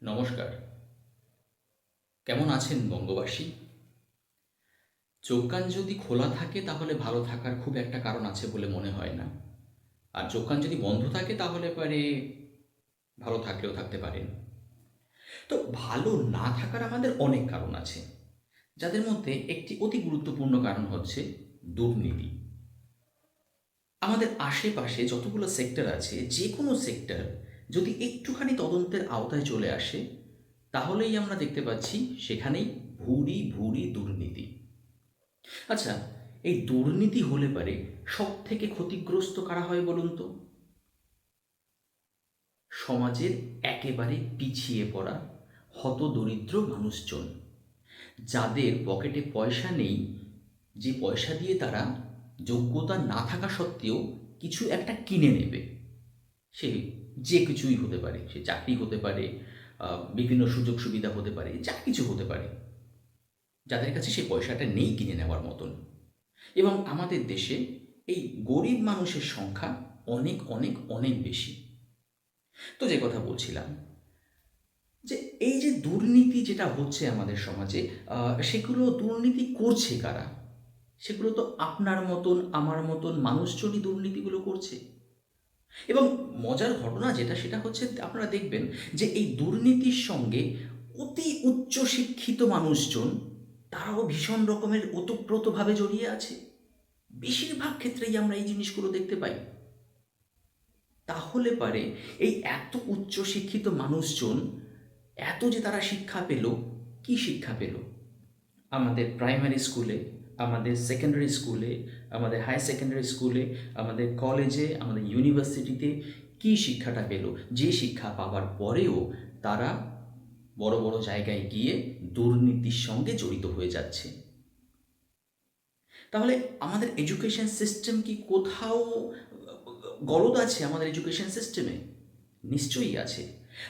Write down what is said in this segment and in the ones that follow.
নমস্কার। কেমন আছেন বঙ্গবাসী? চোখ কান যদি খোলা থাকে তাহলে ভালো থাকার খুব একটা কারণ আছে বলে মনে হয় না। আর চোখ কান যদি বন্ধ থাকে তাহলে পরে ভালো থাকলেও থাকতে পারেন। তো ভালো না থাকার আমাদের অনেক কারণ আছে, যাদের মধ্যে একটি অতি গুরুত্বপূর্ণ কারণ হচ্ছে দুর্নীতি। আমাদের আশেপাশে যতগুলো সেক্টর আছে, যে কোনো সেক্টর যদি একটুখানি তদন্তের আওতায় চলে আসে, তাহলেই আমরা দেখতে পাচ্ছি সেখানেই ভুরি ভুরি দুর্নীতি। আচ্ছা, এই দুর্নীতি হলে পারে সব থেকে ক্ষতিগ্রস্ত কারা হয় বলুন তো? সমাজের একেবারে পিছিয়ে পড়া হতদরিদ্র মানুষজন, যাদের পকেটে পয়সা নেই, যে পয়সা দিয়ে তারা যোগ্যতা না থাকা সত্ত্বেও কিছু একটা কিনে নেবে। সে যে কিছুই হতে পারে, সে চাকরি হতে পারে, বিভিন্ন সুযোগ সুবিধা হতে পারে, যা কিছু হতে পারে, যাদের কাছে সেই পয়সাটা নেই কিনে নেওয়ার মতন। এবং আমাদের দেশে এই গরিব মানুষের সংখ্যা অনেক অনেক অনেক বেশি। তো যে কথা বলছিলাম, যে এই যে দুর্নীতি যেটা হচ্ছে আমাদের সমাজে, সেগুলো দুর্নীতি করছে কারা? সেগুলো তো আপনার মতন আমার মতন মানুষজনই দুর্নীতিগুলো করছে। এবং মজার ঘটনা যেটা, সেটা হচ্ছে আপনারা দেখবেন যে এই দুর্নীতির সঙ্গে অতি উচ্চশিক্ষিত মানুষজন, তারাও ভীষণ রকমের ওতপ্রোতভাবে জড়িয়ে আছে। বেশিরভাগ ক্ষেত্রেই আমরা এই জিনিসগুলো দেখতে পাই। তাহলে পারে এই এত উচ্চশিক্ষিত মানুষজন, এত যে তারা শিক্ষা পেল, কি শিক্ষা পেল? আমাদের প্রাইমারি স্কুলে, আমাদের সেকেন্ডারি স্কুলে, আমাদের হায়ার সেকেন্ডারি স্কুলে, আমাদের কলেজে, আমাদের ইউনিভার্সিটিতে কি শিক্ষাটা পেল, যে শিক্ষা পাওয়ার পরেও তারা বড় বড় জায়গায় গিয়ে দুর্নীতির সঙ্গে জড়িত হয়ে যাচ্ছে? তাহলে আমাদের এডুকেশন সিস্টেম কি কোথাও গলদ আছে আমাদের এডুকেশন সিস্টেমে? নিশ্চয়ই আছে।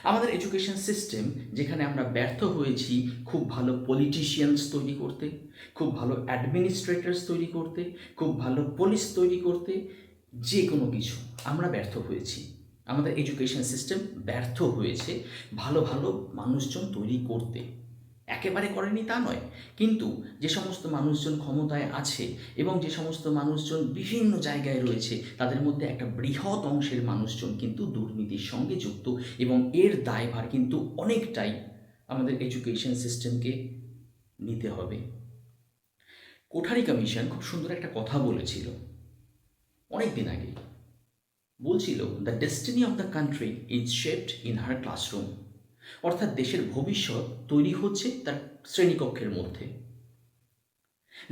আমাদের এডুকেশন সিস্টেম, যেখানে আমরা ব্যর্থ হয়েছি খুব ভালো পলিটিশিয়ানস তৈরি করতে, খুব ভালো অ্যাডমিনিস্ট্রেটরস তৈরি করতে, খুব ভালো পুলিশ তৈরি করতে, যে কোনো কিছু আমরা ব্যর্থ হয়েছি। আমাদের এডুকেশন সিস্টেম ব্যর্থ হয়েছে ভালো ভালো মানুষজন তৈরি করতে। একেবারে করেনি তা নয়, কিন্তু যে সমস্ত মানুষজন ক্ষমতায় আছে এবং যে সমস্ত মানুষজন বিভিন্ন জায়গায় রয়েছে, তাদের মধ্যে একটা বৃহৎ অংশের মানুষজন কিন্তু দুর্নীতির সঙ্গে যুক্ত, এবং এর দায়ভার কিন্তু অনেকটাই আমাদের এডুকেশন সিস্টেমকে নিতে হবে। কোঠারি কমিশন খুব সুন্দর একটা কথা বলেছিল অনেক দিন আগে। বলছিল, the destiny of the country is shaped in her classroom. অর্থাৎ দেশের ভবিষ্যৎ তৈরি হচ্ছে তার শ্রেণীকক্ষের মধ্যে।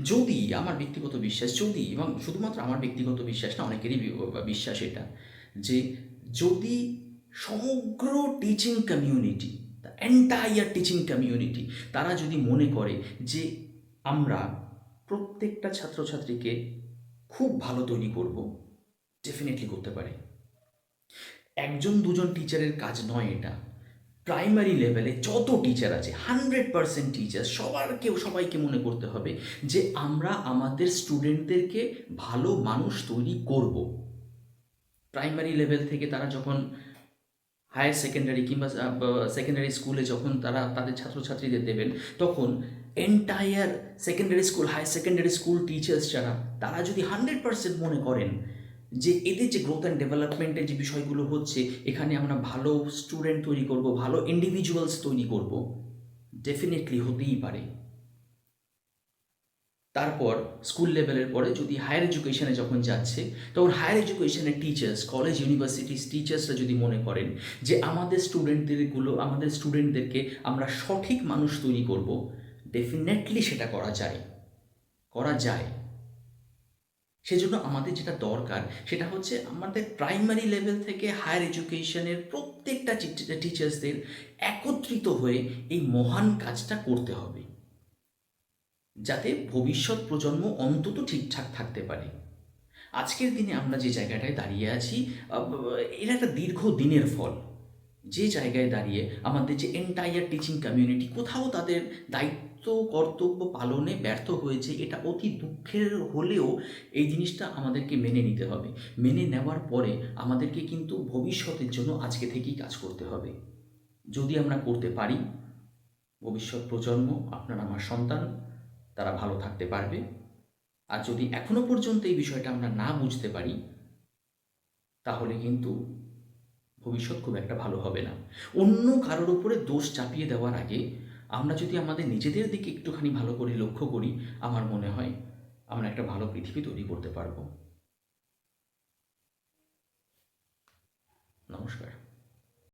যদি আমার ব্যক্তিগত বিশ্বাস, যদি, এবং শুধুমাত্র আমার ব্যক্তিগত বিশ্বাস না, অনেকেরই বিশ্বাস এটা, যে যদি সমগ্র teaching community, the entire teaching community, তারা যদি মনে করে যে আমরা প্রত্যেকটা ছাত্রছাত্রীকে খুব ভালো তৈরি করব, ডেফিনেটলি করতে পারে। একজন দুজন টিচারের কাজ নয় এটা। প্রাইমারি লেভেলে যত টিচার আছে, 100% টিচার, সবাইকে মনে করতে হবে যে আমরা আমাদের স্টুডেন্টদেরকে ভালো মানুষ তৈরি করব। প্রাইমারি লেভেল থেকে তারা যখন হায়ার সেকেন্ডারি কিংবা সেকেন্ডারি স্কুলে যখন তারা তাদের ছাত্রছাত্রীদের দেবেন, তখন entire secondary school, higher secondary school teachers যারা, তারা যদি 100% মনে করেন যে এদের যে গ্রোথ অ্যান্ড ডেভেলপমেন্টের যে বিষয়গুলো হচ্ছে, এখানে আমরা ভালো স্টুডেন্ট তৈরি করব, ভালো ইন্ডিভিজুয়ালস তৈরি করব, ডেফিনেটলি হতেই পারে। তারপর স্কুল লেভেলের পরে যদি হায়ার এডুকেশনে যখন যাচ্ছে, তখন হায়ার এডুকেশনের টিচার্স, কলেজ ইউনিভার্সিটিস টিচার্সরা যদি মনে করেন যে আমাদের স্টুডেন্টদেরকে আমরা সঠিক মানুষ তৈরি করব, ডেফিনেটলি সেটা করা যায়, করা যায়। সেজন্য আমাদের যেটা দরকার সেটা হচ্ছে আমাদের প্রাইমারি লেভেল থেকে হায়ার এডুকেশনের প্রত্যেকটা টিচার্সদের একত্রিত হয়ে এই মহান কাজটা করতে হবে, যাতে ভবিষ্যৎ প্রজন্ম অন্তত ঠিকঠাক থাকতে পারে। আজকের দিনে আমরা যে জায়গাটায় দাঁড়িয়ে আছি, এটা একটা দীর্ঘ দিনের ফল। যে জায়গায় দাঁড়িয়ে আমাদের যে এন্টায়ার টিচিং কমিউনিটি কোথাও তাদের দায়িত্ব কর্তব্য পালনে ব্যর্থ হয়েছে, এটা অতি দুঃখের হলেও এই জিনিসটা আমাদেরকে মেনে নিতে হবে। মেনে নেওয়ার পরে আমাদেরকে কিন্তু ভবিষ্যতের জন্য আজকে থেকেই কাজ করতে হবে। যদি আমরা করতে পারি, ভবিষ্যৎ প্রজন্ম, আপনার আমার সন্তান, তারা ভালো থাকতে পারবে। আর যদি এখনো পর্যন্ত এই বিষয়টা আমরা না বুঝতে পারি, তাহলে কিন্তু ভবিষ্যৎ খুব একটা ভালো হবে না। অন্য কারোর উপরে দোষ চাপিয়ে দেওয়ার আগে আমরা যদি আমাদের নিজেদের দিকে একটুখানি ভালো করে লক্ষ্য করি, আমার মনে হয় আমরা একটা ভালো পৃথিবী তৈরি করতে পারবো। নমস্কার।